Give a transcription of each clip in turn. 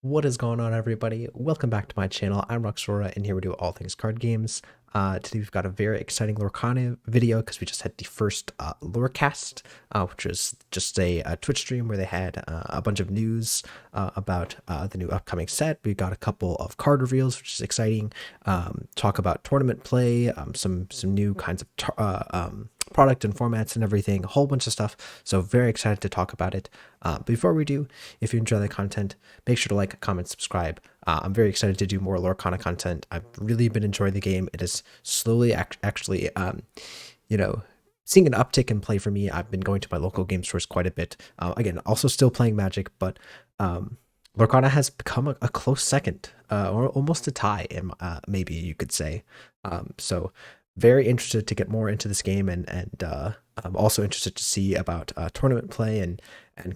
What is going on, everybody? Welcome back to my channel. I'm Roxora, and here we do all things card games. Today we've got a very exciting Lorcana video because we just had the first Lorecast, which was just a Twitch stream where they had a bunch of news about the new upcoming set. We got a couple of card reveals, which is exciting. Talk about tournament play, some new kinds of product and formats and everything, a whole bunch of stuff. So very excited to talk about it. Before we do, if you enjoy the content, make sure to like, comment, subscribe. I'm very excited to do more Lorcana content. I've really been enjoying the game. It is slowly actually, seeing an uptick in play for me. I've been going to my local game stores quite a bit. Again, also still playing Magic, but Lorcana has become a close second, or almost a tie, maybe you could say. So very interested to get more into this game, and I'm also interested to see about tournament play and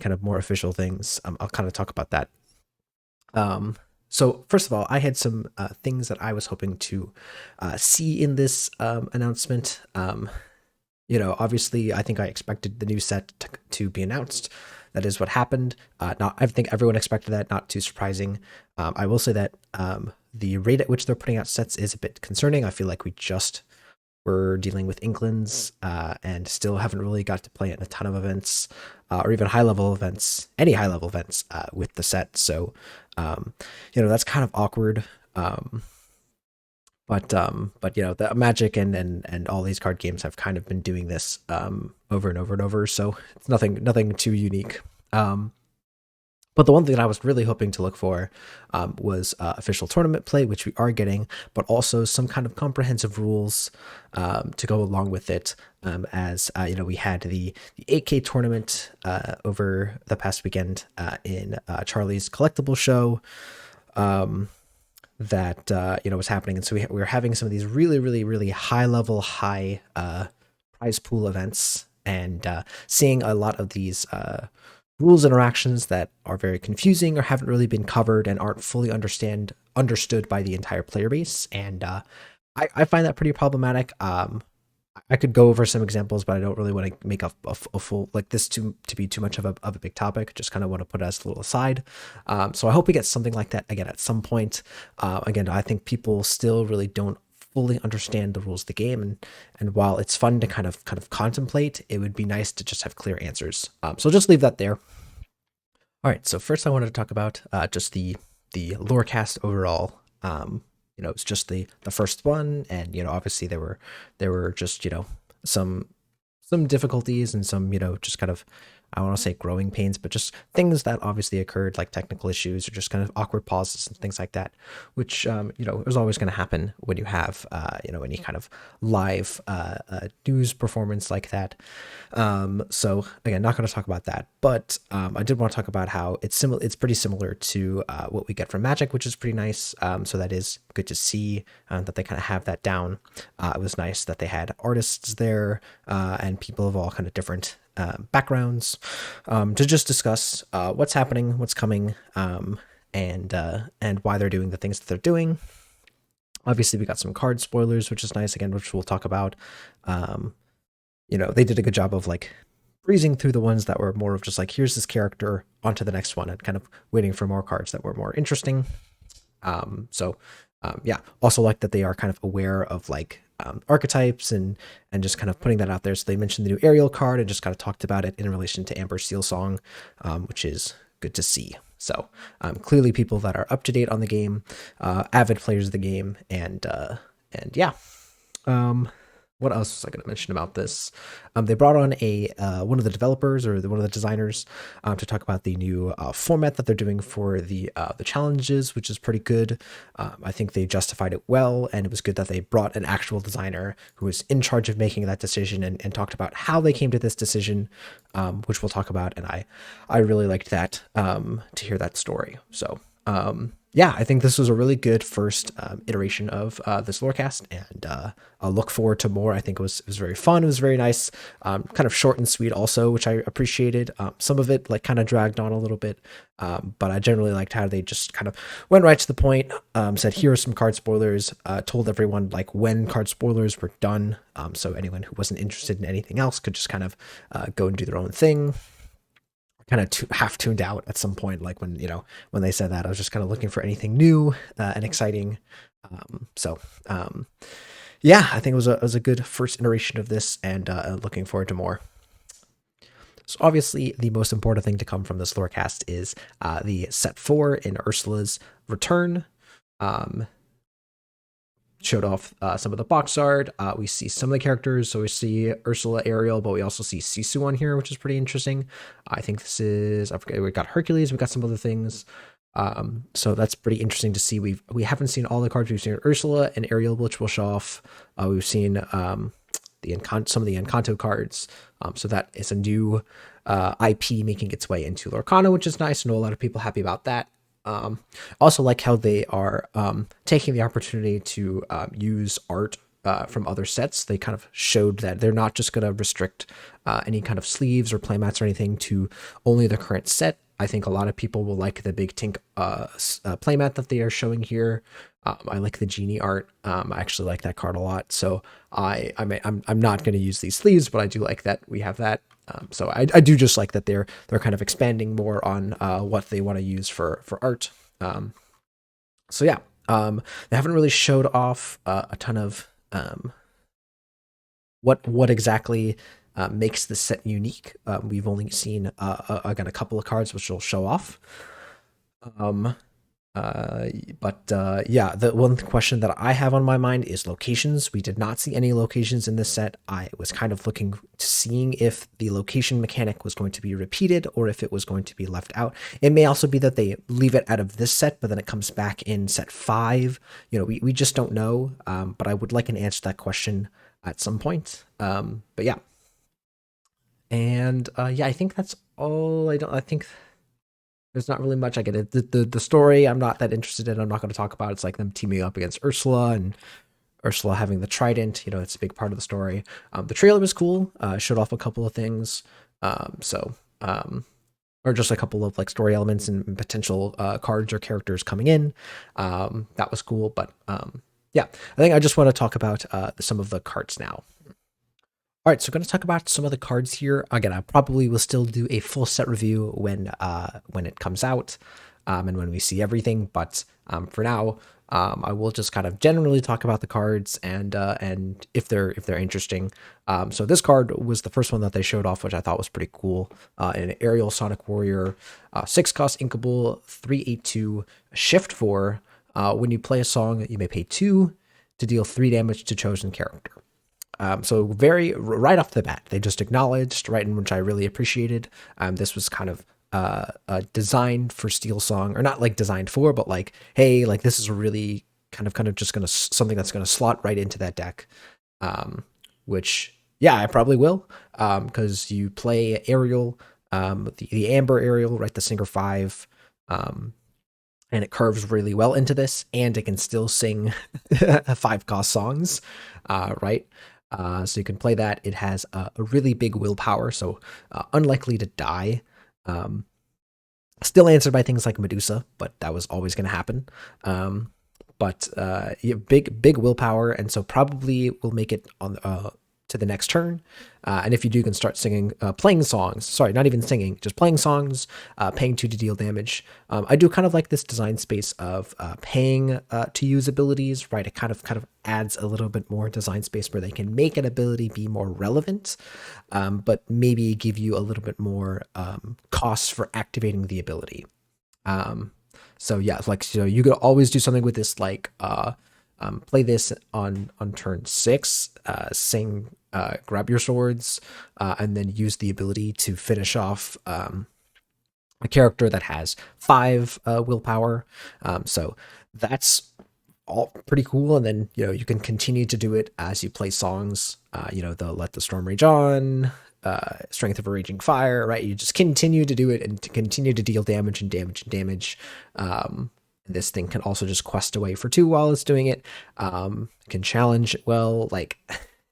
kind of more official things. I'll kind of talk about that. So first of all, I had some things that I was hoping to see in this announcement. Obviously, I think I expected the new set to be announced. That is what happened. Not, I think everyone expected that. Not too surprising. I will say that the rate at which they're putting out sets is a bit concerning. I feel like we just were dealing with Inklings and still haven't really got to play it in a ton of events or even high-level events, any high-level events with the set. So, that's kind of awkward. But the Magic and all these card games have kind of been doing this over and over and over. So it's nothing too unique. But the one thing that I was really hoping to look for was official tournament play, which we are getting, but also some kind of comprehensive rules to go along with it. As we had the 8K tournament over the past weekend in Charlie's collectible show that was happening, and so we were having some of these really high level, high prize pool events, and seeing a lot of these rules interactions that are very confusing or haven't really been covered and aren't fully understood by the entire player base. And I find that pretty problematic. I could go over some examples, but I don't really want to make a full like this to be too much of a big topic. Just kind of want to put it as a little aside. So I hope we get something like that again at some point. Again, I think people still really don't fully understand the rules of the game, and while it's fun to kind of contemplate, it would be nice to just have clear answers. So just leave that there. All right, so first I wanted to talk about just the Lorecast overall. It's just the first one, and obviously there were just some difficulties and some just kind of, I want to say growing pains, but just things that obviously occurred, like technical issues or just kind of awkward pauses and things like that, which is always going to happen when you have any kind of live news performance like that. So again, not going to talk about that, but I did want to talk about how it's pretty similar to what we get from Magic, which is pretty nice. So that is good to see that they kind of have that down. It was nice that they had artists there and people of all kind of different backgrounds to just discuss what's happening, what's coming, and why they're doing the things that they're doing. Obviously, we got some card spoilers, which is nice, again, which we'll talk about. They did a good job of like breezing through the ones that were more of just like, here's this character, onto the next one, and kind of waiting for more cards that were more interesting. Also like that they are kind of aware of like archetypes and just kind of putting that out there. So they mentioned the new Ariel card and just kind of talked about it in relation to Amber Seal Song, which is good to see. So clearly people that are up to date on the game, avid players of the game, and yeah. What else was I going to mention about this? They brought on one of the developers or one of the designers to talk about the new format that they're doing for the challenges, which is pretty good. I think they justified it well, and it was good that they brought an actual designer who was in charge of making that decision and talked about how they came to this decision, which we'll talk about. And I really liked that to hear that story. So I think this was a really good first iteration of this Lorecast, and I'll look forward to more. I think it was very fun. It was very nice, kind of short and sweet also, which I appreciated. Some of it like kind of dragged on a little bit, but I generally liked how they just kind of went right to the point, said, here are some card spoilers, told everyone like when card spoilers were done, so anyone who wasn't interested in anything else could just kind of go and do their own thing, kind of half tuned out at some point. Like when when they said that, I was just kind of looking for anything new and exciting. So yeah, I think it was a good first iteration of this, and looking forward to more. So obviously, the most important thing to come from this Lorecast is the set 4 in Ursula's return. Um, Showed off some of the box art. We see some of the characters. So we see Ursula, Ariel, but we also see Sisu on here, which is pretty interesting. I think this is, I forget, we got Hercules, we got some other things. So that's pretty interesting to see. We haven't seen all the cards. We've seen Ursula and Ariel, which will show off. We've seen some of the Encanto cards. So that is a new IP making its way into Lorcana, which is nice. I know a lot of people happy about that. Also like how they are taking the opportunity to use art from other sets. They kind of showed that they're not just going to restrict any kind of sleeves or playmats or anything to only the current set. I think a lot of people will like the Big Tink playmat that they are showing here. I like the genie art. I actually like that card a lot. So I'm not going to use these sleeves, but I do like that we have that. So I do just like that they're kind of expanding more on what they want to use for art. So yeah, they haven't really showed off a ton of what exactly makes the set unique. We've only seen again a couple of cards which will show off. Um, yeah, the one question that I have on my mind is locations. We did not see any locations in this set. I was kind of looking to seeing if the location mechanic was going to be repeated or if it was going to be left out. It may also be that they leave it out of this set, but then it comes back in set 5. We just don't know. But I would like an answer to that question at some point. But yeah. And yeah, I think that's all. I think there's not really much I get. The story I'm not that interested in. I'm not going to talk about. It's like them teaming up against Ursula and Ursula having the trident. It's a big part of the story. The trailer was cool. Showed off a couple of things. So or just a couple of like story elements and potential cards or characters coming in. That was cool. But yeah, I think I just want to talk about some of the cards now. All right, so we're going to talk about some of the cards here. Again, I probably will still do a full set review when it comes out and when we see everything. But for now, I will just kind of generally talk about the cards and if they're interesting. So this card was the first one that they showed off, which I thought was pretty cool. An Aerial Sonic Warrior, 6-cost Inkable, 3/8/2, Shift 4. When you play a song, you may pay 2 to deal 3 damage to chosen character. So very right off the bat, they just acknowledged, right, in which I really appreciated. This was kind of designed for Steel Song, or not like designed for, but like, hey, like this is really kind of just gonna something that's gonna slot right into that deck. Which yeah, I probably will, because you play Aerial, the Amber Aerial, right, the Singer 5. And it curves really well into this, and it can still sing 5-cost songs, right? So you can play that. It has a really big willpower, so unlikely to die. Still answered by things like Medusa, but that was always going to happen. But yeah, big willpower, and so probably will make it on to the next turn. And if you do, you can start singing, playing songs. Sorry, not even singing, just playing songs, paying 2 to deal damage. I do kind of like this design space of paying to use abilities, right? It kind of adds a little bit more design space where they can make an ability be more relevant, but maybe give you a little bit more costs for activating the ability. So yeah, like, you could always do something with this, like play this on turn 6, sing Grab Your Swords, and then use the ability to finish off a character that has 5 willpower. So that's all pretty cool. And then you can continue to do it as you play songs. The Let the Storm Rage On, Strength of a Raging Fire, right? You just continue to do it and to continue to deal damage and damage and damage. This thing can also just quest away for 2 while it's doing it. Can challenge well. Like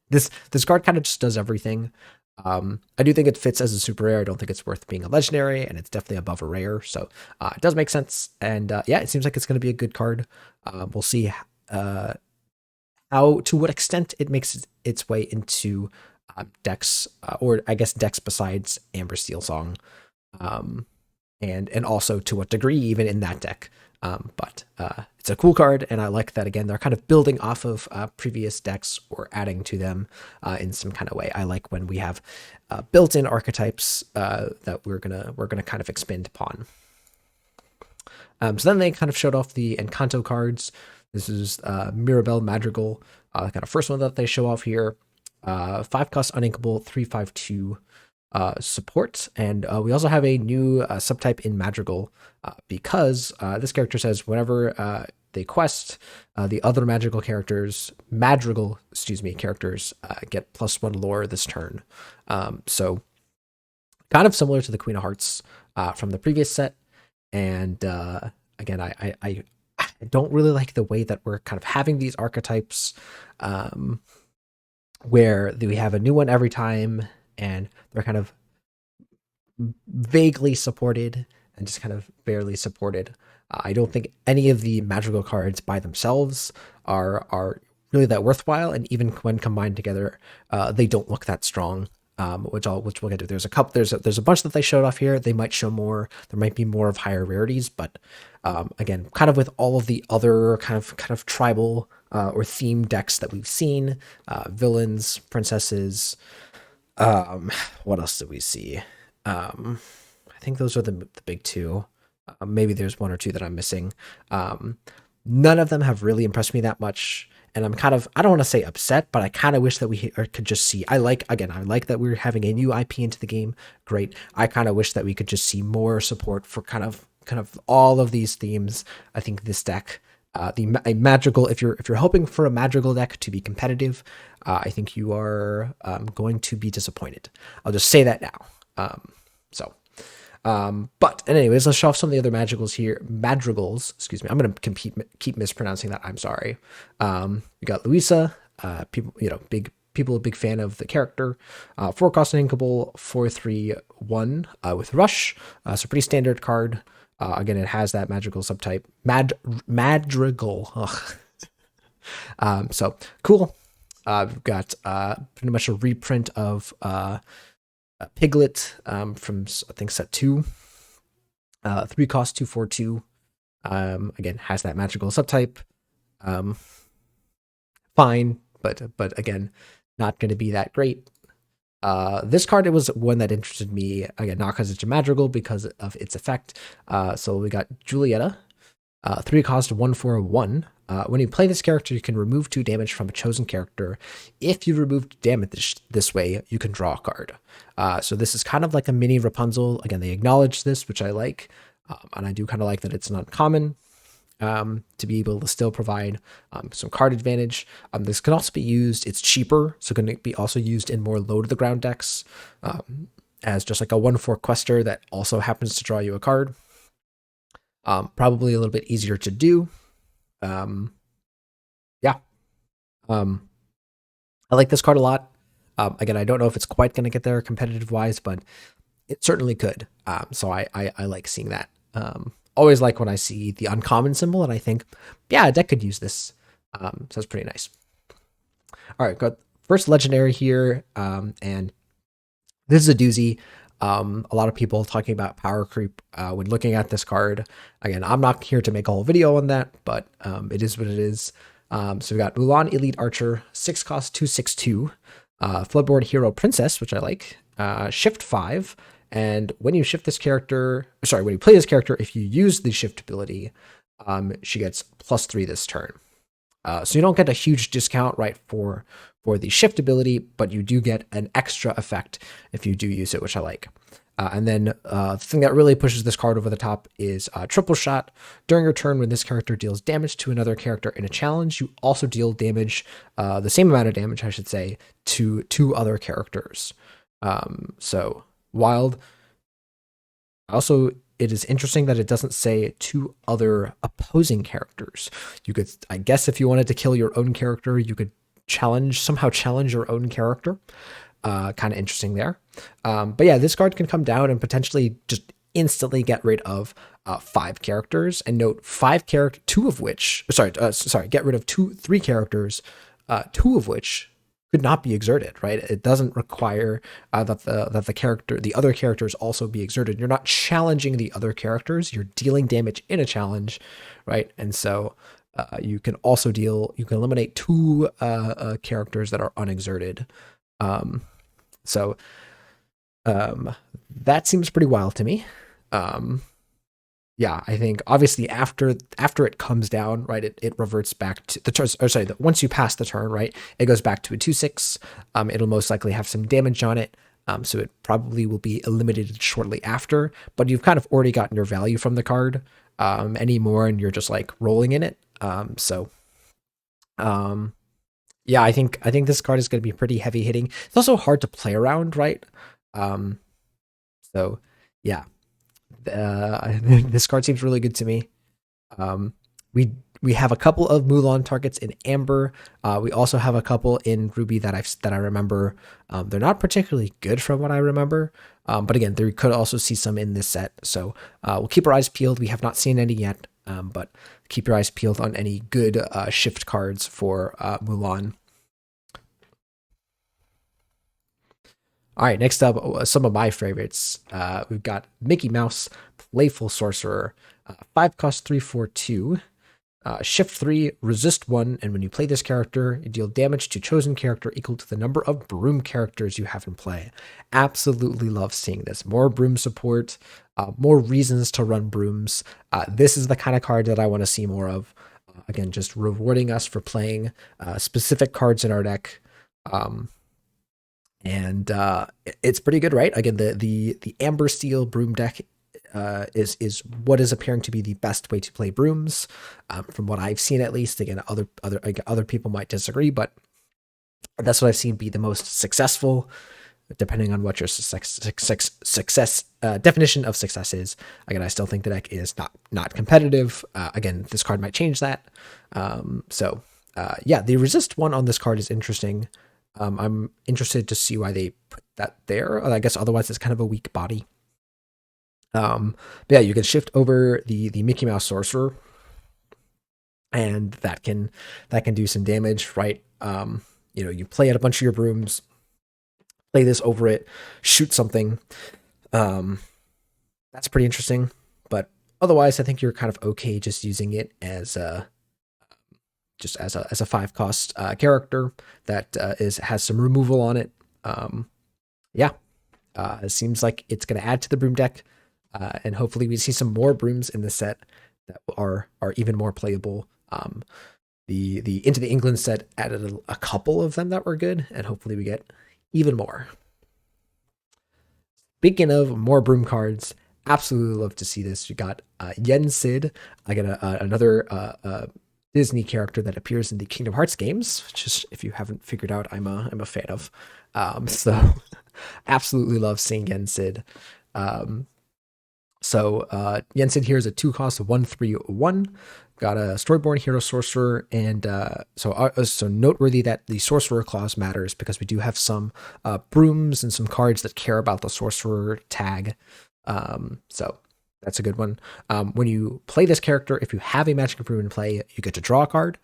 this card kind of just does everything. I do think it fits as a super rare. I don't think it's worth being a legendary, and it's definitely above a rare. So it does make sense. And yeah, it seems like it's going to be a good card. We'll see how, to what extent it makes its way into decks, or I guess decks besides Amber Steel Song. And also to what degree even in that deck. But it's a cool card, and I like that again. They're kind of building off of previous decks or adding to them in some kind of way. I like when we have built-in archetypes that we're gonna kind of expand upon. So then they kind of showed off the Encanto cards. This is Mirabelle Madrigal, kind of first one that they show off here. 5-cost uninkable, 3/5/2 support, and we also have a new subtype in Madrigal because this character says whenever they quest, the other Madrigal characters get +1 lore this turn. So kind of similar to the Queen of Hearts from the previous set. And again, I don't really like the way that we're kind of having these archetypes where we have a new one every time, and they're kind of vaguely supported and just kind of barely supported. I don't think any of the Madrigal cards by themselves are really that worthwhile, and even when combined together, they don't look that strong. Which we'll get to. There's a bunch that they showed off here. They might show more. There might be more of higher rarities, but again, kind of with all of the other kind of tribal or theme decks that we've seen, villains, princesses. What else did we see? I think those are the big two. Maybe there's one or two that I'm missing. None of them have really impressed me that much. And I'm kind of, I don't want to say upset, but I kind of wish that we could just see, I like that we're having a new IP into the game. Great. I kind of wish that we could just see more support for kind of all of these themes. I think this deck, a Madrigal, if you're hoping for a Madrigal deck to be competitive, I think you are going to be disappointed. I'll just say that now. But anyways, let's show off some of the other madrigals, excuse me. I'm going to keep mispronouncing that. I'm sorry. We got Luisa, people, a big fan of the character. 4-cost uninkable, 4/3/1 with Rush. So pretty standard card. Again, it has that magical subtype. Madrigal. So cool. We've got pretty much a reprint of Piglet from, I think, set 2. 3-cost 2/4/2. Again, has that magical subtype. Fine, but again, not going to be that great. This card, it was one that interested me, again, not because it's a Madrigal, because of its effect. So we got Julieta, 3-cost 1/4/1. When you play this character, you can remove 2 damage from a chosen character. If you removed damage this way, you can draw a card. So this is kind of like a mini Rapunzel. Again, they acknowledge this, which I like. And I do kind of like that it's not common to be able to still provide some card advantage. This can also be used, it's cheaper, so can it be also used in more low to the ground decks as just like a 1/4 quester that also happens to draw you a card. Probably a little bit easier to do. I like this card a lot. Again, I don't know if it's quite going to get there competitive wise, but it certainly could. So I like seeing that. Always like when I see the uncommon symbol and I think, yeah, a deck could use this. So it's pretty nice. All right, got first legendary here. And this is a doozy. A lot of people talking about power creep when looking at this card. Again, I'm not here to make a whole video on that, but it is what it is. So we got Mulan Elite Archer, 6-cost 2/6/2, Floodboard Hero Princess, which I like, shift 5, and when you shift this character, when you play this character, if you use the shift ability, she gets +3 this turn. So you don't get a huge discount, right, for the shift ability, but you do get an extra effect if you do use it, which I like. And then the thing that really pushes this card over the top is Triple Shot. During your turn, when this character deals damage to another character in a challenge, you also deal damage, the same amount of damage, I should say, to 2 other characters. So wild. Also, it is interesting that it doesn't say 2 other opposing characters. You could, I guess, if you wanted to kill your own character, you could somehow challenge your own character. Kind of interesting there. But yeah, this card can come down and potentially just instantly get rid of 5 characters. And note, 3 characters, 2 of which could not be exerted, right? It doesn't require the other characters also be exerted. You're not challenging the other characters. You're dealing damage in a challenge, right? And so you can eliminate two characters that are unexerted. Um, so um, that seems pretty wild to me. Um, yeah, I think obviously after it comes down, right, it reverts back to the turn. Or sorry, once you pass the turn, right, it goes back to a 2/6. It'll most likely have some damage on it. So it probably will be eliminated shortly after. But you've kind of already gotten your value from the card anymore, and you're just like rolling in it. Um, yeah, I think this card is going to be pretty heavy hitting. It's also hard to play around, right? Um, so yeah, this card seems really good to me. Um, we we have a couple of Mulan targets in Amber. We also have a couple in Ruby that I remember. They're not particularly good from what I remember, but again, there could also see some in this set. So we'll keep our eyes peeled. We have not seen any yet, but keep your eyes peeled on any good shift cards for Mulan. All right, next up, some of my favorites. We've got Mickey Mouse, Playful Sorcerer, 5 cost 3/4/2. Shift 3, resist 1, and when you play this character, you deal damage to chosen character equal to the number of broom characters you have in play. Absolutely love seeing this. More broom support, more reasons to run brooms. This is the kind of card that I want to see more of. Again, just rewarding us for playing specific cards in our deck. Um, and it's pretty good, right? Again, the Amber Steel Broom deck is what is appearing to be the best way to play brooms, from what I've seen at least. Again, other people might disagree, but that's what I've seen be the most successful, depending on what your success definition of success is. Again, I still think the deck is not competitive. Again, this card might change that. Yeah, the resist one on this card is interesting. I'm interested to see why they put that there. I guess otherwise it's kind of a weak body. But yeah, you can shift over the Mickey Mouse Sorcerer, and that can do some damage, right? You play out a bunch of your brooms, play this over it, shoot something. That's pretty interesting. But otherwise, I think you're kind of okay just using it as a 5 cost character that has some removal on it. Yeah, it seems like it's going to add to the broom deck, and hopefully we see some more brooms in the set that are even more playable. The Into the England set added a couple of them that were good, and hopefully we get even more. Speaking of more broom cards, absolutely love to see this. We got Yen Sid. I got another Disney character that appears in the Kingdom Hearts games, which is, if you haven't figured out, I'm a fan of. So absolutely love seeing Yen Sid. Yen Sid here is a 2 cost 1/3/1. Got a Storyborn Hero Sorcerer, and so noteworthy that the Sorcerer clause matters because we do have some brooms and some cards that care about the Sorcerer tag. So that's a good one. When you play this character, if you have a Magic Broom in play, you get to draw a card.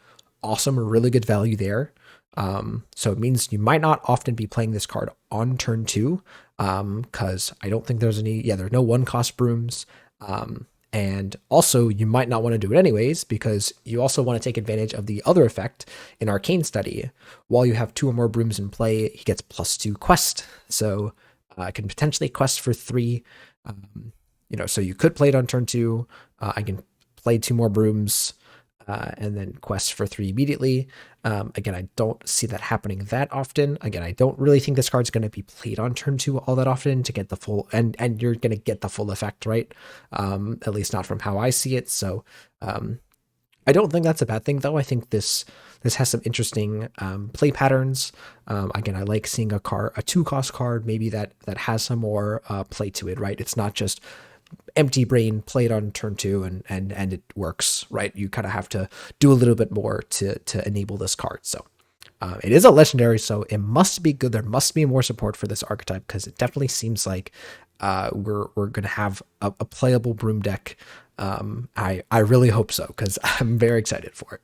Awesome, really good value there. So it means you might not often be playing this card on turn 2, because I don't think there's there are no 1-cost brooms. And also you might not want to do it anyways, because you also want to take advantage of the other effect in Arcane Study. While you have 2 or more brooms in play, he gets +2 quest. So I can potentially quest for 3. So you could play it on turn 2. I can play 2 more brooms, and then quest for 3 immediately. Again, I don't see that happening that often. Again, I don't really think this card's going to be played on turn 2 all that often to get the full, and you're going to get the full effect, right? At least not from how I see it. So I don't think that's a bad thing, though. I think this has some interesting play patterns. Again, I like seeing a 2-cost card maybe that has some more play to it, right? It's not just empty brain, play it on turn 2 and it works, right? You kind of have to do a little bit more to enable this card. So it is a legendary, so it must be good. There must be more support for this archetype, because it definitely seems like we're gonna have a playable broom deck. I really hope so, because I'm very excited for it.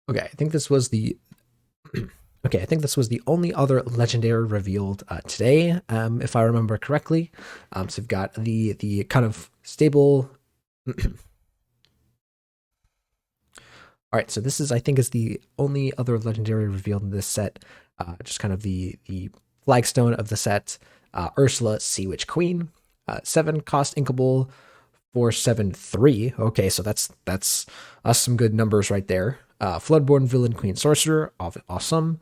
Okay, I think this was the okay. I think this was the only other legendary revealed today, if I remember correctly. So we've got the kind of stable. All right, so this is I think is the only other legendary revealed in this set. Just kind of the flagstone of the set. Ursula, Sea Witch Queen, 7 cost inkable, 473. Okay, so that's some good numbers right there. Floodborn Villain Queen Sorcerer, awesome.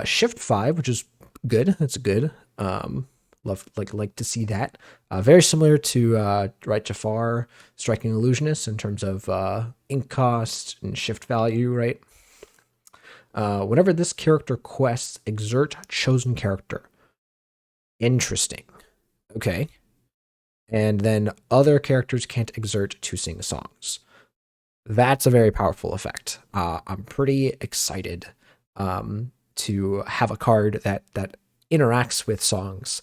Shift 5, which is good. That's good. Love like to see that. Very similar to right Jafar, Striking Illusionist in terms of ink cost and shift value, right? Whenever this character quests, exert chosen character. Interesting. Okay. And then other characters can't exert to sing songs. That's a very powerful effect. I'm pretty excited to have a card that interacts with songs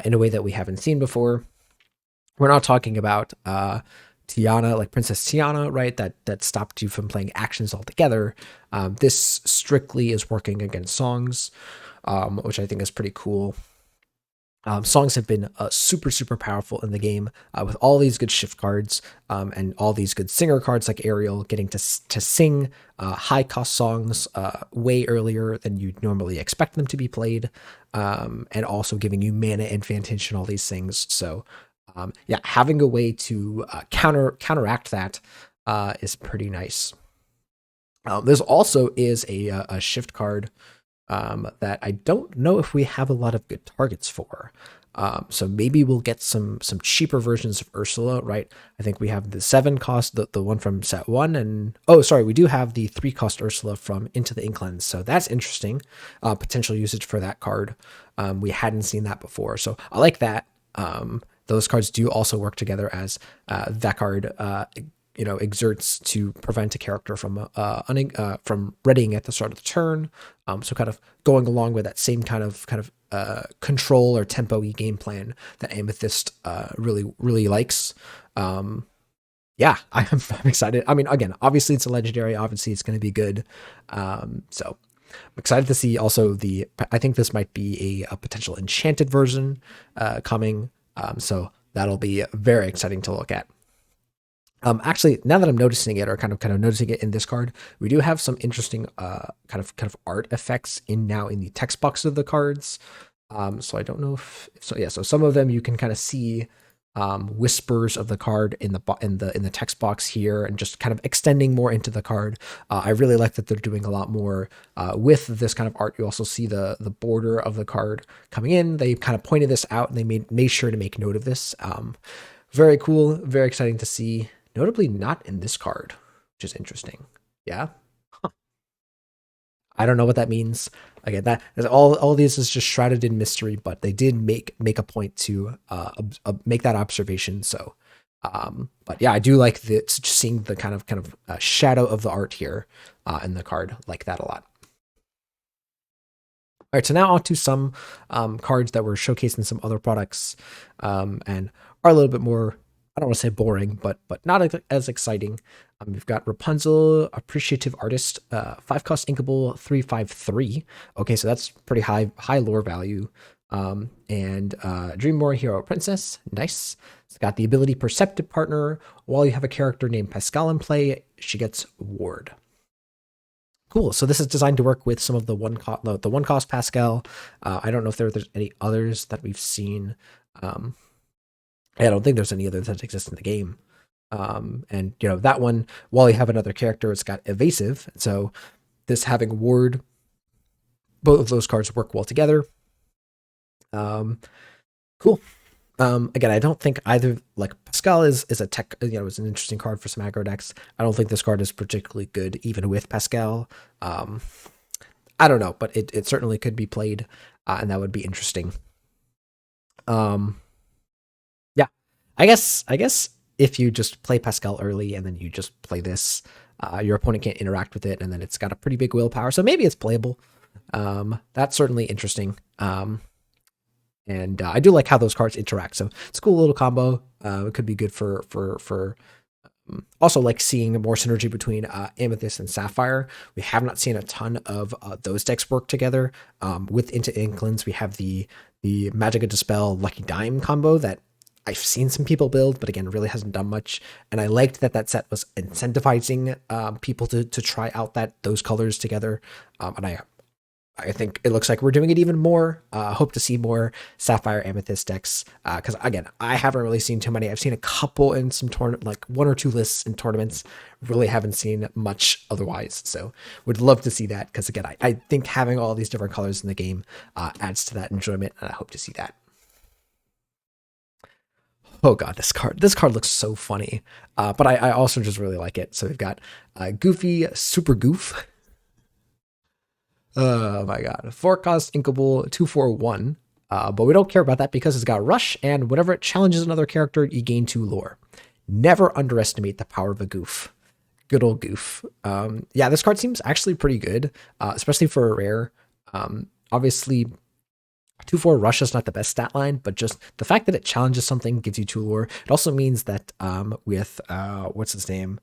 in a way that we haven't seen before. We're not talking about Tiana, like Princess Tiana, right? That stopped you from playing actions altogether. This strictly is working against songs, which I think is pretty cool. Songs have been super, super powerful in the game with all these good shift cards and all these good singer cards like Ariel getting to sing high cost songs way earlier than you'd normally expect them to be played, and also giving you mana advantage and all these things. So, yeah, having a way to counteract that is pretty nice. There's also is a shift card that I don't know if we have a lot of good targets for. So maybe we'll get some cheaper versions of Ursula, right? I think we have the 7 cost, the one from set 1, and oh, sorry, we do have the 3 cost Ursula from Into the Inklands. So that's interesting. Potential usage for that card. We hadn't seen that before, so I like that. Those cards do also work together as that card exerts to prevent a character from readying at the start of the turn. So kind of going along with that same kind of control or tempo-y game plan that Amethyst really likes. Yeah, I'm excited. I mean, again, obviously it's a legendary. Obviously it's going to be good. So I'm excited to see also I think this might be a potential enchanted version coming. So that'll be very exciting to look at. Actually, now that I'm noticing it, or kind of noticing it in this card, we do have some interesting kind of art effects in the text box of the cards. So I don't know if so. Yeah, so some of them you can kind of see whispers of the card in the text box here, and just kind of extending more into the card. I really like that they're doing a lot more with this kind of art. You also see the border of the card coming in. They kind of pointed this out, and they made sure to make note of this. Very cool, very exciting to see. Notably not in this card, which is interesting. Yeah. I don't know what that means. Again, that all these is just shrouded in mystery, but they did make a point to make that observation. So, but yeah, I do like just seeing the kind of shadow of the art here in the card. Like that a lot. All right, so now on to some cards that were showcased in some other products and are a little bit more, I don't want to say boring, but not as exciting. We've got Rapunzel, Appreciative Artist, 5 cost inkable, 353. Okay, so that's pretty high lore value. And Dreammore Hero Princess, nice. It's got the ability Perceptive Partner. While you have a character named Pascal in play, she gets Ward. Cool. So this is designed to work with some of the one cost Pascal. I don't know if there's any others that we've seen. I don't think there's any others that exist in the game. And that one, while you have another character, it's got evasive. So this having Ward, both of those cards work well together. Cool. Again, I don't think either, like Pascal is a tech, is an interesting card for some aggro decks. I don't think this card is particularly good even with Pascal. I don't know, but it certainly could be played, and that would be interesting. Yeah, I guess if you just play Pascal early and then you just play this, your opponent can't interact with it, and then it's got a pretty big willpower, so maybe it's playable. That's certainly interesting. And I do like how those cards interact. So it's a cool little combo. It could be good for Also, like seeing more synergy between Amethyst and Sapphire. We have not seen a ton of those decks work together. With Into Inklings, we have the Magica Dispel Lucky Dime combo that I've seen some people build, but again, really hasn't done much. And I liked that that set was incentivizing people to try out those colors together. And I think it looks like we're doing it even more. Hope to see more Sapphire Amethyst decks. Because again, I haven't really seen too many. I've seen a couple in some tournament, like one or two lists in tournaments. Really haven't seen much otherwise. So would love to see that. Because again, I think having all these different colors in the game adds to that enjoyment, and I hope to see that. Oh god, this card looks so funny. But I also just really like it. So we've got Goofy Super Goof. Oh my god. 4 cost Inkable 241. But we don't care about that because it's got Rush, and whenever it challenges another character, you gain 2 lore. Never underestimate the power of a goof. Good old goof. Yeah, this card seems actually pretty good, especially for a rare. Obviously, 2/4 Rush is not the best stat line, but just the fact that it challenges something gives you 2 lore. It also means that with what's his name?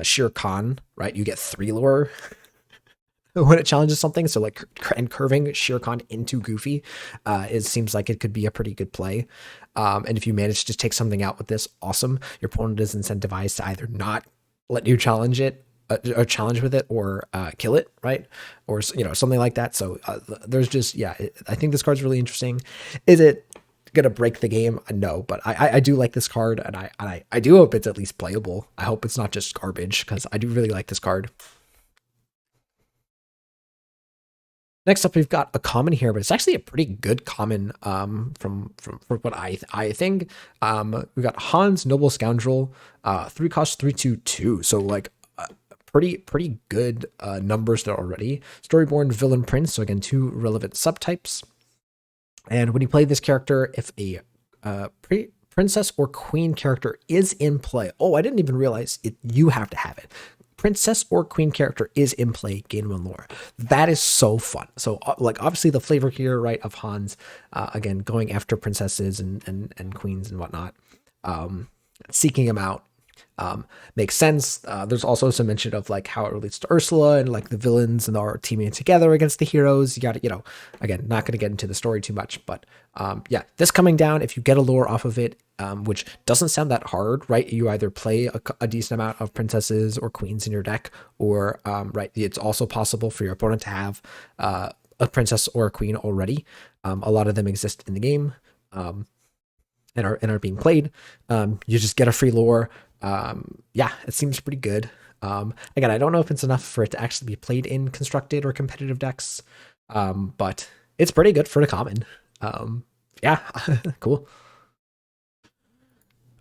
Shere Khan, right? You get 3 lore when it challenges something. So like and curving Shere Khan into Goofy, it seems like it could be a pretty good play. And if you manage to take something out with this, awesome. Your opponent is incentivized to either not let you challenge it, or challenge with it, or kill it, right? Or something like that. So there's just I think this card's really interesting. Is it gonna break the game? No, but I do like this card, and I do hope it's at least playable. I hope it's not just garbage, because I do really like this card. Next up, we've got a common here, but it's actually a pretty good common from what I think. We got Hans Noble Scoundrel, 3 cost 3/2/2. So like pretty good numbers there already. Storyborn Villain Prince. So again, 2 relevant subtypes. And when you play this character, if a princess or queen character is in play, oh, I didn't even realize it. You have to have it. Princess or queen character is in play, gain 1 lore. That is so fun. So like obviously the flavor here, right, of Hans, again going after princesses and queens and whatnot, seeking them out, makes sense. There's also some mention of like how it relates to Ursula and like the villains and are teaming together against the heroes. You got to, again, not going to get into the story too much, but yeah, this coming down, if you get a lore off of it, which doesn't sound that hard, right? You either play a decent amount of princesses or queens in your deck, or right, it's also possible for your opponent to have a princess or a queen already. A lot of them exist in the game. And are being played. You just get a free lore. Yeah, it seems pretty good. Again, I don't know if it's enough for it to actually be played in constructed or competitive decks, but it's pretty good for the common. Yeah, cool.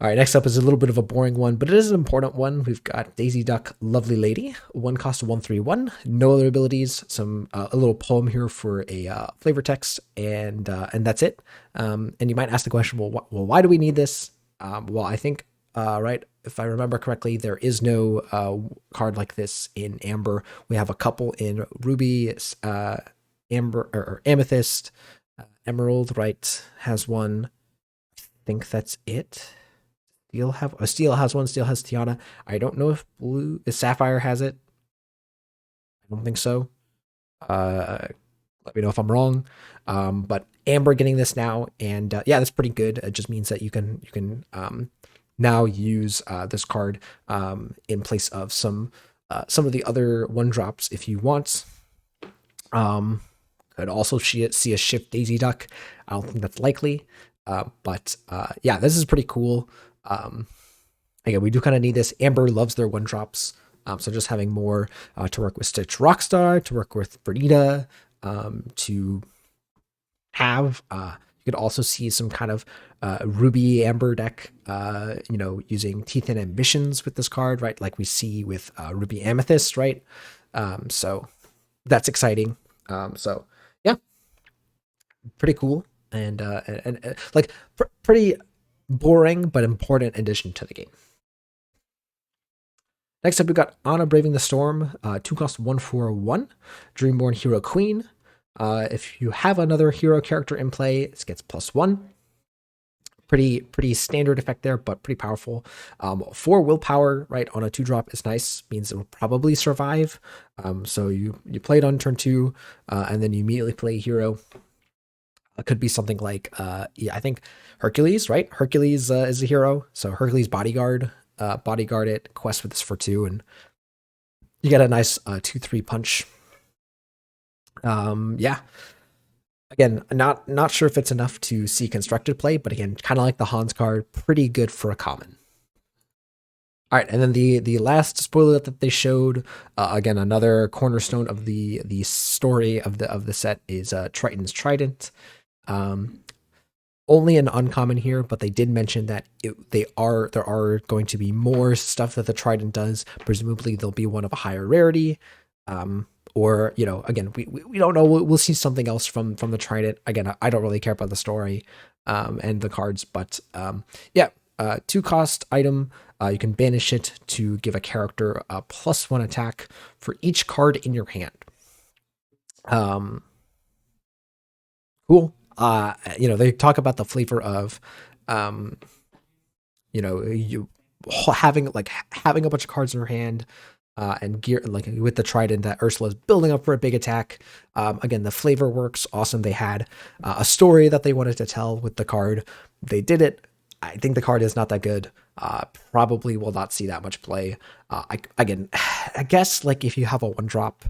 All right, next up is a little bit of a boring one, but it is an important one. We've got Daisy Duck, Lovely Lady, 1 cost 1/3/1, no other abilities. Some a little poem here for a flavor text, and that's it. And you might ask the question, well, why do we need this? Well, I think right, if I remember correctly, there is no card like this in Amber. We have a couple in Ruby, Amber or Amethyst, Emerald, right? Has one. I think that's it. Steel has one. Steel has Tiana. I don't know if Sapphire has it. I don't think so. Let me know if I'm wrong. But Amber getting this now, and yeah, that's pretty good. It just means that you can now use this card in place of some of the other 1-drops if you want. Could also see a shift Daisy Duck. I don't think that's likely, but yeah, this is pretty cool. Again, we do kind of need this. Amber loves their 1-drops, so just having more to work with Stitch Rockstar, to work with Bernita, to have. You could also see some kind of Ruby Amber deck, using Teeth and Ambitions with this card, right? Like we see with Ruby Amethyst, right? So that's exciting. So yeah, pretty cool, and like pretty boring but important addition to the game. Next up, we got Anna Braving the Storm, 2 cost 1/4/1, Dreamborn Hero Queen. If you have another hero character in play, it gets +1. pretty standard effect there, but pretty powerful. 4 willpower, right, on a 2-drop is nice. Means it will probably survive. So you play it on turn 2, and then you immediately play a hero. It could be something like, yeah, I think Hercules, right? Hercules is a hero. So Hercules bodyguard, bodyguard it, quest with this for 2, and you get a nice 2/3 punch. Yeah. Again, not sure if it's enough to see constructed play, but again, kind of like the Hans card, pretty good for a common. All right, and then the last spoiler that they showed, again, another cornerstone of the story of the set is Triton's Trident. Only an uncommon here, but they did mention that there are going to be more stuff that the Trident does. Presumably, there'll be one of a higher rarity. Or, you know, again, we don't know. We'll see something else from the Trident. Again, I don't really care about the story and the cards, but yeah, 2 cost item. You can banish it to give a character a +1 attack for each card in your hand. Cool. You know, they talk about the flavor of, you know, you having a bunch of cards in your hand. And gear, like with the Trident that Ursula's building up for a big attack. Again, the flavor works awesome. They had a story that they wanted to tell with the card. They did it. I think the card is not that good. Probably will not see that much play. Again, I guess like if you have a 1-drop,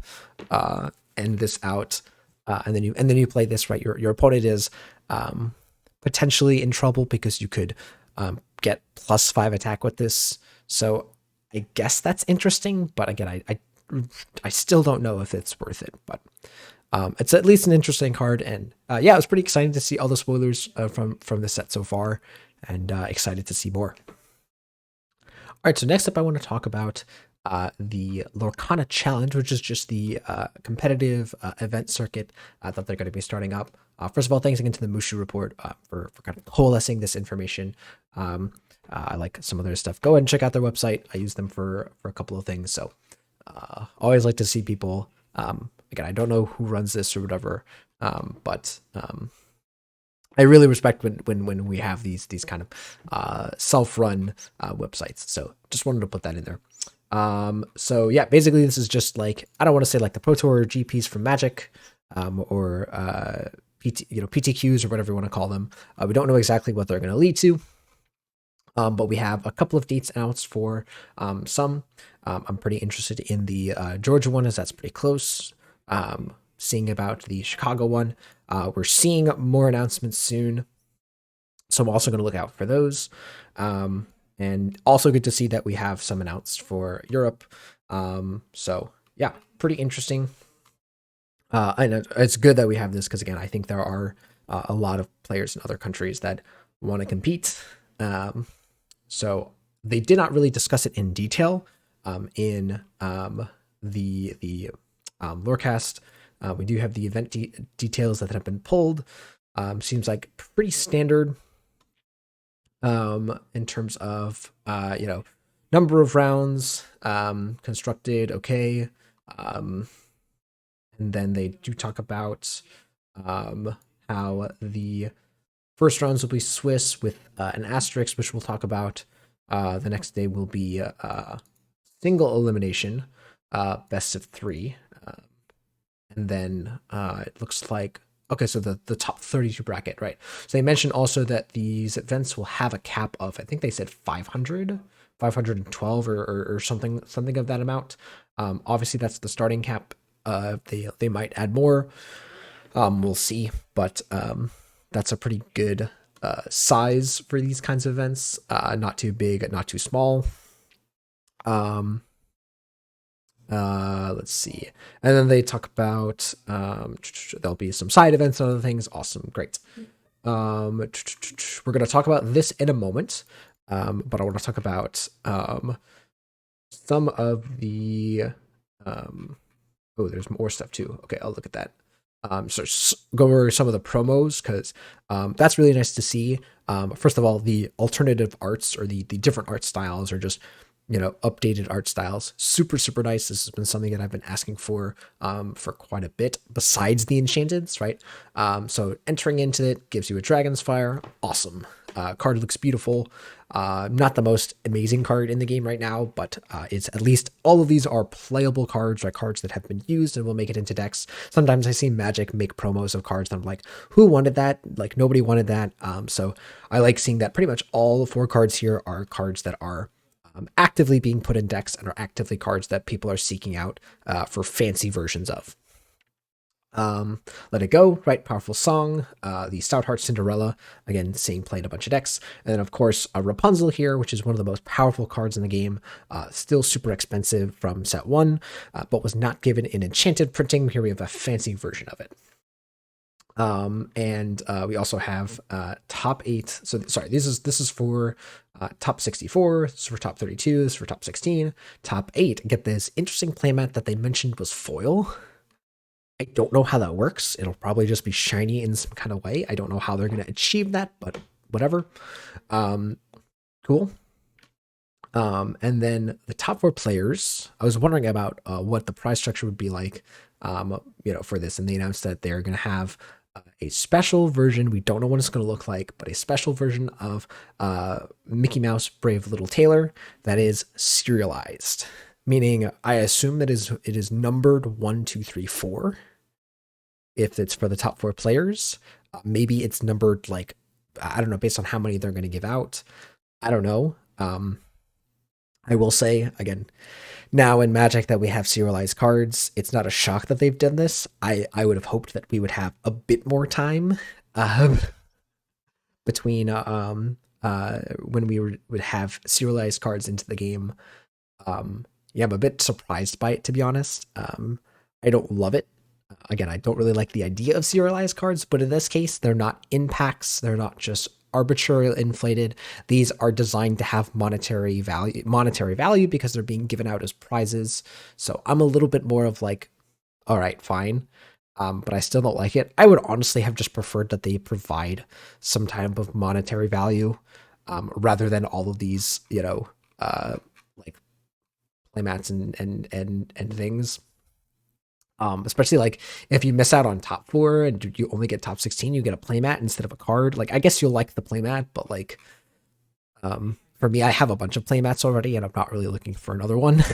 end this out, and then you play this, right. Your opponent is potentially in trouble because you could get +5 attack with this. So I guess that's interesting, but again, I still don't know if it's worth it. But it's at least an interesting card, and yeah, it was pretty exciting to see all the spoilers from the set so far, and excited to see more. All right, so next up, I want to talk about the Lorcana Challenge, which is just the competitive event circuit that they're going to be starting up. First of all, thanks again to the Mushu Report for kind of coalescing this information. I like some of their stuff. Go ahead and check out their website. I use them for a couple of things. So always like to see people. Again, I don't know who runs this or whatever, but I really respect when we have these kind of self-run websites. So just wanted to put that in there. So yeah, basically this is just like, I don't want to say like the Pro Tour GPs from Magic, or PTQs or whatever you want to call them. We don't know exactly what they're going to lead to. But we have a couple of dates announced for some. I'm pretty interested in the Georgia one, as that's pretty close. Seeing about the Chicago one. We're seeing more announcements soon, so I'm also going to look out for those. And also good to see that we have some announced for Europe. So yeah, pretty interesting. And it's good that we have this because, again, I think there are a lot of players in other countries that want to compete. So they did not really discuss it in detail in the Lorecast. We do have the event details that have been pulled. Seems like pretty standard in terms of number of rounds, constructed, okay. And then they do talk about how the first rounds will be Swiss with an asterisk, which we'll talk about. The next day will be single elimination, best of 3. And then it looks like, okay, so the top 32 bracket, right? So they mentioned also that these events will have a cap of, I think they said 512 or something of that amount. Obviously, that's the starting cap. They might add more. We'll see, but that's a pretty good size for these kinds of events. Not too big, not too small. Let's see. And then they talk about there'll be some side events and other things. Awesome, great. We're going to talk about this in a moment, but I want to talk about some of the oh, there's more stuff too. Okay, I'll look at that. So go over some of the promos, because that's really nice to see. First of all, the alternative arts or the different art styles, or just updated art styles, super nice. This has been something that I've been asking for quite a bit, besides the enchanteds, right? So entering into it gives you a Dragon's Fire, awesome. Card looks beautiful. Not the most amazing card in the game right now, but it's at least all of these are playable cards, or cards that have been used and will make it into decks. Sometimes I see Magic make promos of cards and I'm like, who wanted that? Like nobody wanted that. So I like seeing that pretty much all 4 cards here are cards that are actively being put in decks and are actively cards that people are seeking out for fancy versions of. Let It Go, right? Powerful song. The Stoutheart Cinderella, again, seeing played a bunch of decks. And then, of course, Rapunzel here, which is one of the most powerful cards in the game. Still super expensive from set 1, but was not given in enchanted printing. Here we have a fancy version of it. And we also have top 8. So sorry, this is for top 64. This is for top 32. This is for top 16. Top 8. Get this interesting playmat that they mentioned was foil. I don't know how that works. It'll probably just be shiny in some kind of way. I don't know how they're going to achieve that, but whatever. Cool. And then the top 4 players, I was wondering about what the prize structure would be like, for this. And they announced that they're going to have a special version. We don't know what it's going to look like, but a special version of Mickey Mouse Brave Little Tailor that is serialized. Meaning, I assume that it is numbered 1, 2, 3, 4. If it's for the top 4 players, maybe it's numbered like, I don't know, based on how many they're going to give out. I don't know. I will say again, now in Magic that we have serialized cards, it's not a shock that they've done this. I would have hoped that we would have a bit more time between when we would have serialized cards into the game. Yeah, I'm a bit surprised by it, to be honest. I don't love it. Again, I don't really like the idea of serialized cards, but in this case, they're not in packs. They're not just arbitrarily inflated. These are designed to have monetary value because they're being given out as prizes. So I'm a little bit more of like, all right, fine. But I still don't like it. I would honestly have just preferred that they provide some type of monetary value, rather than all of these, like playmats and things. Especially like if you miss out on top 4 and you only get top 16, you get a playmat instead of a card. Like I guess you'll like the playmat, but like for me, I have a bunch of playmats already and I'm not really looking for another one,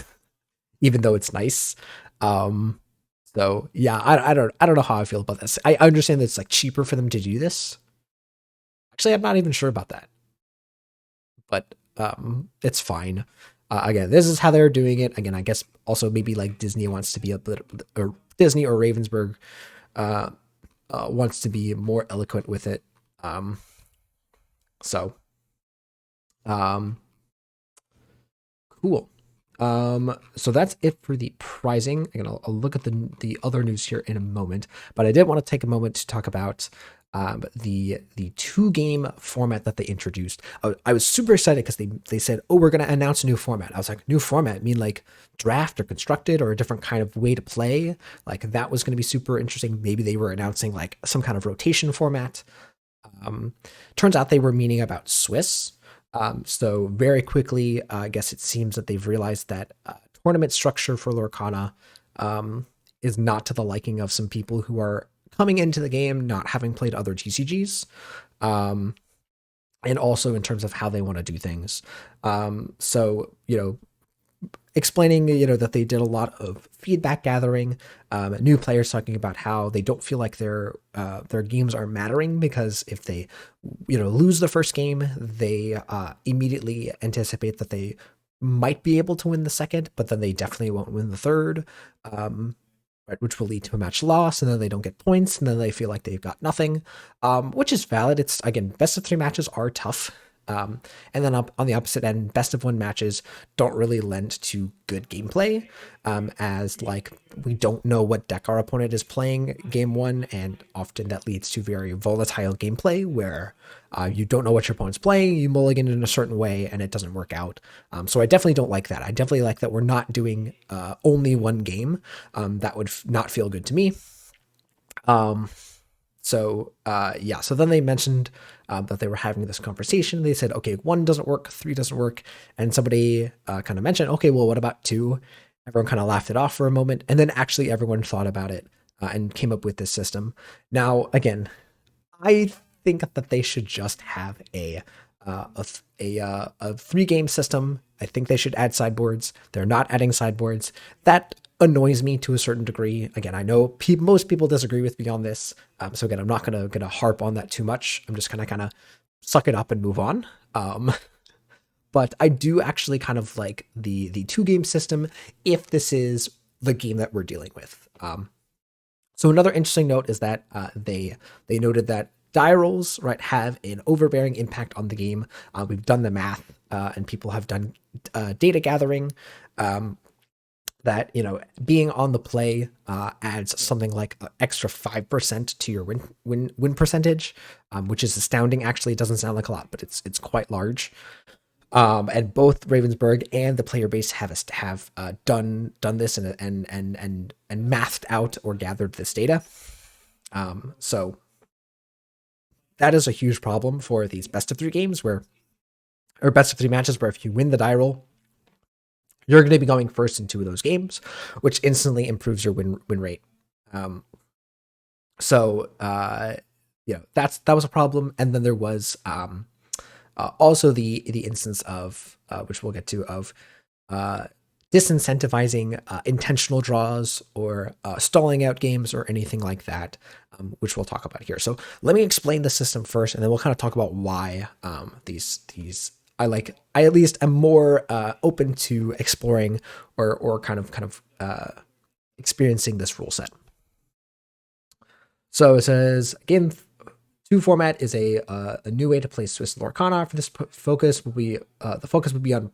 even though it's nice. So yeah, I don't know how I feel about this. I understand that it's like cheaper for them to do this. Actually, I'm not even sure about that, but it's fine. Again, this is how they're doing it. Again, I guess also maybe like Disney wants to be a bit, or Disney or Ravensburg wants to be more eloquent with it. So, cool. So that's it for the pricing. Again, I'll look at the other news here in a moment, but I did want to take a moment to talk about the 2-game format that they introduced. I was super excited because they said, oh, we're going to announce a new format. I was like, new format? Mean like draft or constructed or a different kind of way to play? Like that was going to be super interesting. Maybe they were announcing like some kind of rotation format. Turns out they were meaning about Swiss. So very quickly, I guess it seems that they've realized that tournament structure for Lorcana is not to the liking of some people who are coming into the game not having played other TCGs, and also in terms of how they want to do things. So, explaining, that they did a lot of feedback gathering, new players talking about how they don't feel like their games are mattering because if they, lose the first game, they immediately anticipate that they might be able to win the second, but then they definitely won't win the third, right, which will lead to a match loss, and then they don't get points, and then they feel like they've got nothing, which is valid. It's, again, best of 3 matches are tough. And then on the opposite end, best of 1 matches don't really lend to good gameplay, as like we don't know what deck our opponent is playing game 1, and often that leads to very volatile gameplay where you don't know what your opponent's playing, you mulligan in a certain way, and it doesn't work out. So I definitely don't like that. I definitely like that we're not doing only 1 game. That would not feel good to me. So then they mentioned that they were having this conversation. They said, okay, 1 doesn't work, 3 doesn't work. And somebody kind of mentioned, okay, well, what about 2? Everyone kind of laughed it off for a moment. And then actually everyone thought about it and came up with this system. Now, again, I think that they should just have a 3-game system. I think they should add sideboards. They're not adding sideboards. That annoys me to a certain degree. Again, I know most people disagree with me on this. So again, I'm not gonna harp on that too much. I'm just gonna kind of suck it up and move on. But I do actually kind of like the 2-game system if this is the game that we're dealing with. So another interesting note is that they noted that die rolls, right, have an overbearing impact on the game. We've done the math, and people have done data gathering. That, you know, being on the play adds something like an extra 5% to your win percentage, which is astounding. Actually, it doesn't sound like a lot, but it's quite large. And both Ravensburg and the player base have done this and mathed out or gathered this data. So that is a huge problem for these best of 3 games or best of 3 matches, where if you win the die roll, you're going to be going first in 2 of those games, which instantly improves your win rate. So that was a problem. And then there was also the instance of which we'll get to, of disincentivizing intentional draws or stalling out games or anything like that, which we'll talk about here. So let me explain the system first, and then we'll kind of talk about why these I at least am more open to exploring or kind of experiencing this rule set. So it says, game 2 format is a new way to play Swiss Lorcana. For this focus will be the focus would be on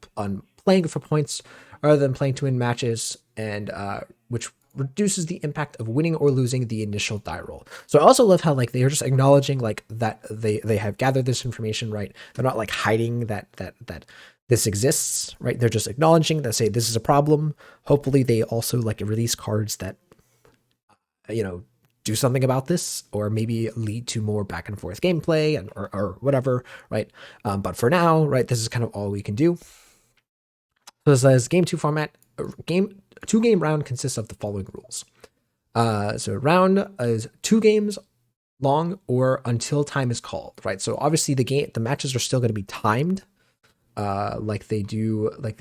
playing for points rather than playing to win matches, and which reduces the impact of winning or losing the initial die roll. So I also love how like they are just acknowledging like that they have gathered this information, right? They're not like hiding that this exists, right? They're just acknowledging that, say this is a problem. Hopefully they also like release cards that do something about this, or maybe lead to more back and forth gameplay and or whatever, right? But for now, right, this is kind of all we can do. So it says game 2 format, 2-game round consists of the following rules. So round is 2 games long or until time is called, right? So obviously the matches are still going to be timed, like they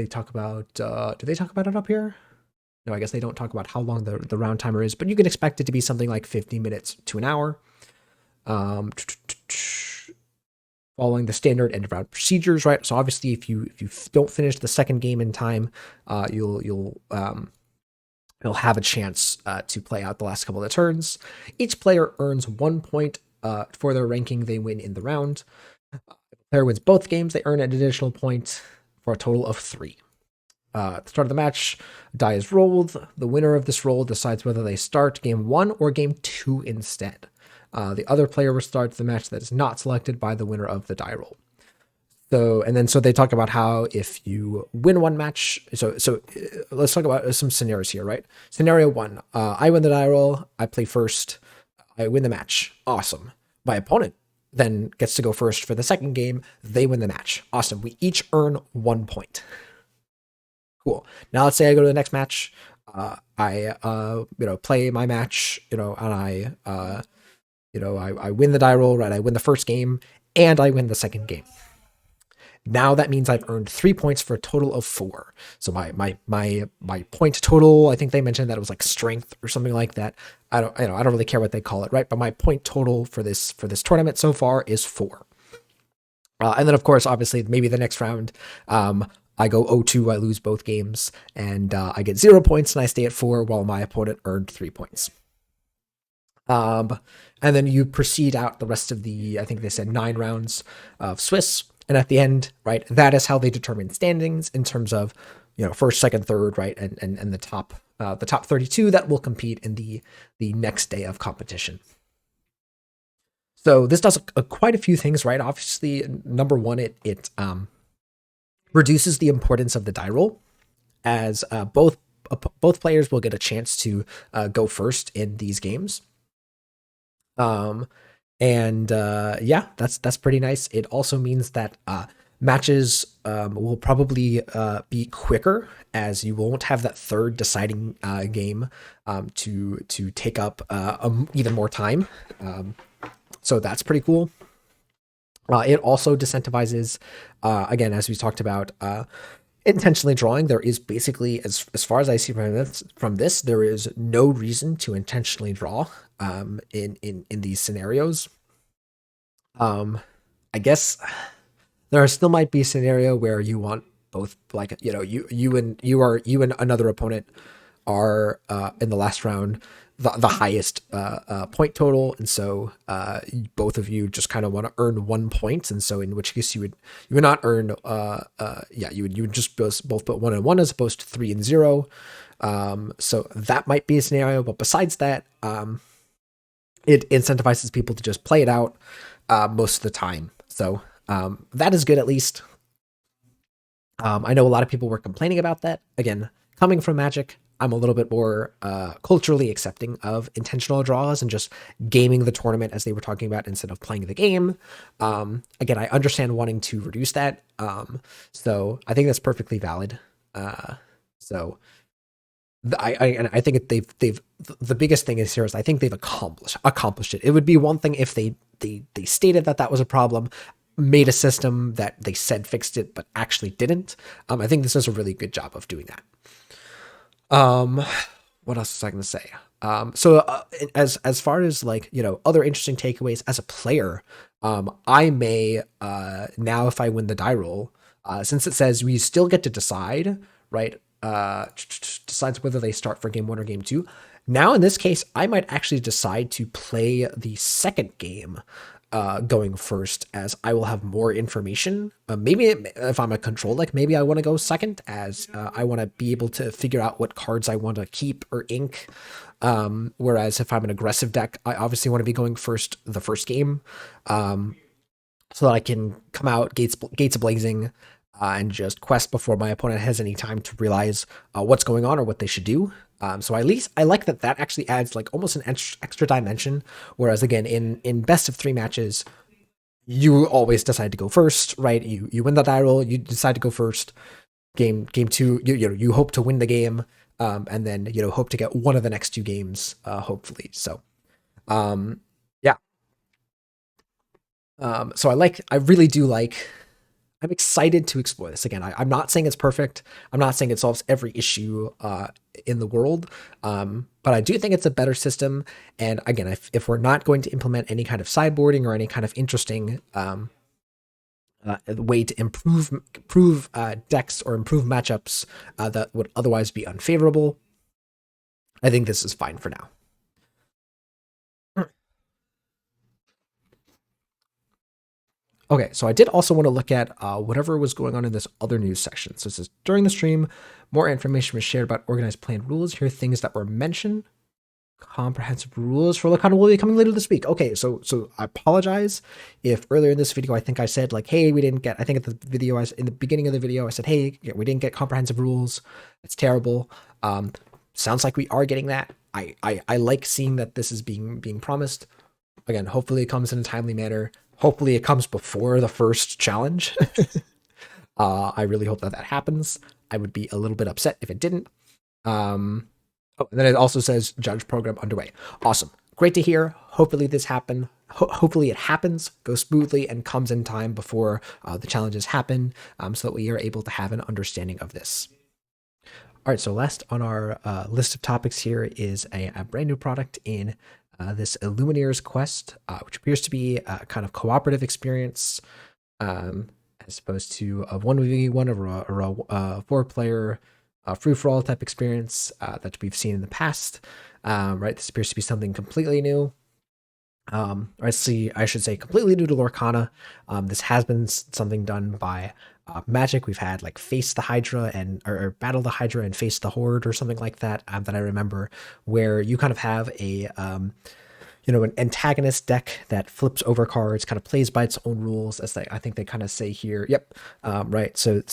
talk about. Do they talk about it up here? No, I guess they don't talk about how long the round timer is, but you can expect it to be something like 50 minutes to an hour. Following the standard end of round procedures, right? So obviously, if you don't finish the second game in time, you'll have a chance to play out the last couple of turns. Each player earns 1 point for their ranking they win in the round. If the player wins both games, they earn an additional point for a total of 3. At the start of the match, die is rolled. The winner of this roll decides whether they start game 1 or game 2 instead. The other player will start the match that is not selected by the winner of the die roll. So they talk about how if you win one match, so let's talk about some scenarios here, right? Scenario 1, I win the die roll, I play first, I win the match, awesome. My opponent then gets to go first for the second game, they win the match, awesome. We each earn 1 point. Cool. Now let's say I go to the next match. I play my match, and I win the die roll, right? I win the first game and I win the second game. Now that means I've earned 3 points for a total of 4. So my point total, I think they mentioned that it was like strength or something like that. I don't really care what they call it, right? But my point total for this tournament so far is 4. And then of course, obviously, maybe the next round, I go 0-2, I lose both games, and I get 0 points, and I stay at 4 while my opponent earned 3 points. And then you proceed out the rest of the, I think they said 9 rounds of Swiss, and at the end, right, that is how they determine standings in terms of, first, second, third, right, and the top 32 that will compete in the next day of competition. So this does quite a few things, right? Obviously, number one, it reduces the importance of the die roll, as both players will get a chance to go first in these games. That's pretty nice. It also means that matches will probably be quicker, as you won't have that third deciding game to take up even more time. So that's pretty cool. It also disincentivizes, again, as we talked about, intentionally drawing. There is basically, as far as I see from this, there is no reason to intentionally draw in these scenarios. I guess there still might be a scenario where you want both, like, you and another opponent are in the last round the highest point total, and so both of you just kind of want to earn 1 point, and so in which case you would not earn you would just both put 1 and 1 as opposed to 3 and 0. So that might be a scenario, but besides that, it incentivizes people to just play it out most of the time. So that is good, at least. I know a lot of people were complaining about that. Again, coming from Magic, I'm a little bit more culturally accepting of intentional draws and just gaming the tournament, as they were talking about, instead of playing the game. Again, I understand wanting to reduce that. So I think that's perfectly valid. So I think they've the biggest thing is here is I think they've accomplished it. It would be one thing if they stated that was a problem, made a system that they said fixed it, but actually didn't. I think this does a really good job of doing that. What else was I going to say? As far as, like, other interesting takeaways as a player, I may now, if I win the die roll, since it says we still get to decide, right? Decides whether they start for game 1 or game 2. Now, in this case, I might actually decide to play the second game going first, as I will have more information. Maybe if I'm a control deck, maybe I want to go second, as I want to be able to figure out what cards I want to keep or ink. Whereas if I'm an aggressive deck, I obviously want to be going first the first game, so that I can come out gates blazing and just quest before my opponent has any time to realize what's going on or what they should do. So at least I like that actually adds, like, almost an extra dimension. Whereas again, in best of 3 matches, you always decide to go first, right? You win the die roll, you decide to go first. Game 2, you hope to win the game, and then hope to get one of the next 2 games, hopefully. So yeah. So I really do like. I'm excited to explore this again. I'm not saying it's perfect. I'm not saying it solves every issue in the world, but I do think it's a better system. And again, if we're not going to implement any kind of sideboarding or any kind of interesting way to improve decks or improve matchups that would otherwise be unfavorable, I think this is fine for now. Okay, so I did also want to look at whatever was going on in this other news section. So it says, during the stream, more information was shared about organized planned rules. Here are things that were mentioned. Comprehensive rules for Lorcana will be coming later this week. Okay, so I apologize if earlier in this video I think I said, like, hey, we didn't get, I think at the video, in the beginning of the video, I said, hey, we didn't get comprehensive rules. It's terrible. Sounds like we are getting that. I like seeing that this is being promised. Again, hopefully it comes in a timely manner. Hopefully it comes before the first challenge. I really hope that happens. I would be a little bit upset if it didn't. And then it also says judge program underway. Awesome. Great to hear. Hopefully this happen. Hopefully it happens, goes smoothly, and comes in time before the challenges happen, so that we are able to have an understanding of this. All right, so last on our list of topics here is a brand new product in this Illumineers quest, which appears to be a kind of cooperative experience, as opposed to a 1v1 or a 4-player free-for-all type experience that we've seen in the past. Right, this appears to be something completely new. I should say completely new to Lorcana. This has been something done by Magic. We've had, like, Face the Hydra or Battle the Hydra and Face the Horde or something like that, that I remember, where you kind of have an antagonist deck that flips over cards, kind of plays by its own rules, as I think they kind of say here. Yep. Right. So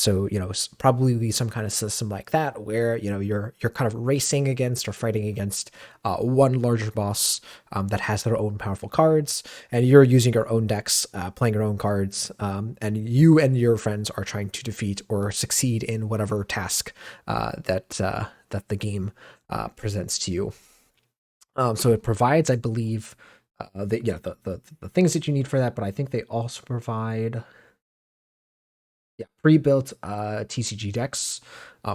probably be some kind of system like that, where you're kind of racing against or fighting against one larger boss that has their own powerful cards, and you're using your own decks, playing your own cards, and you and your friends are trying to defeat or succeed in whatever task that the game presents to you. So it provides, I believe, the things that you need for that, but I think they also provide pre-built TCG decks,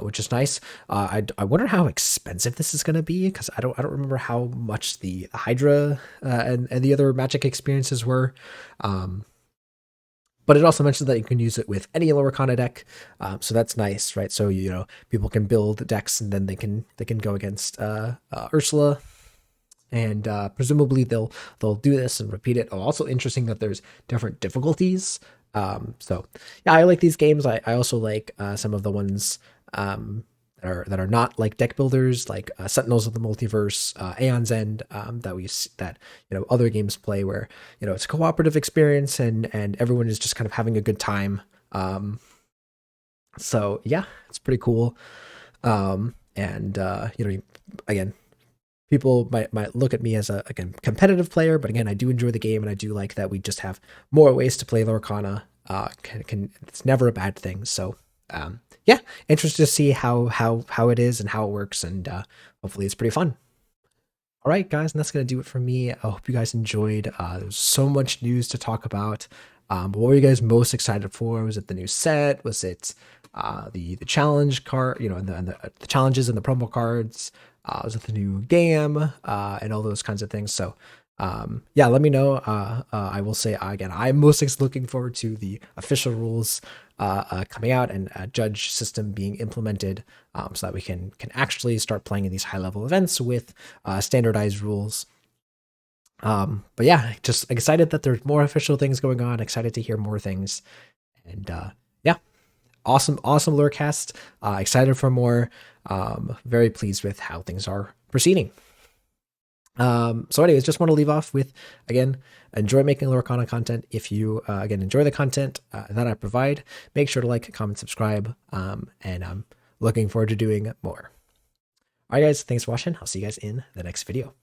which is nice. I wonder how expensive this is going to be because I don't remember how much the Hydra and the other Magic experiences were. But it also mentions that you can use it with any Lorcana deck, so that's nice, right? So people can build decks and then they can go against Ursula, and presumably they'll do this and repeat it. Oh, also interesting that there's different difficulties. So yeah, I like these games. I also like some of the ones that are not like deck builders, like Sentinels of the Multiverse, Aeon's End, that other games play, where it's a cooperative experience and everyone is just kind of having a good time. So yeah, it's pretty cool. And again, people might look at me as a competitive player, but again, I do enjoy the game, and I do like that we just have more ways to play Lorcana. It's never a bad thing. So yeah, interested to see how it is and how it works, and hopefully it's pretty fun. All right, guys, and that's gonna do it for me. I hope you guys enjoyed. There's so much news to talk about. But what were you guys most excited for? Was it the new set? Was it the challenge card? And the challenges and the promo cards. Was it the new game and all those kinds of things? So yeah, let me know. I will say again, I'm most looking forward to the official rules coming out and a judge system being implemented, so that we can actually start playing in these high level events with standardized rules. But yeah, just excited that there's more official things going on. Excited to hear more things, and yeah, awesome Lorecast. Excited for more. Very pleased with how things are proceeding. So anyways, just want to leave off with, again, enjoy making Lorcana content. If you again enjoy the content that I provide, make sure to like, comment, subscribe, and I'm looking forward to doing more. All right, guys, thanks for watching. I'll see you guys in the next video.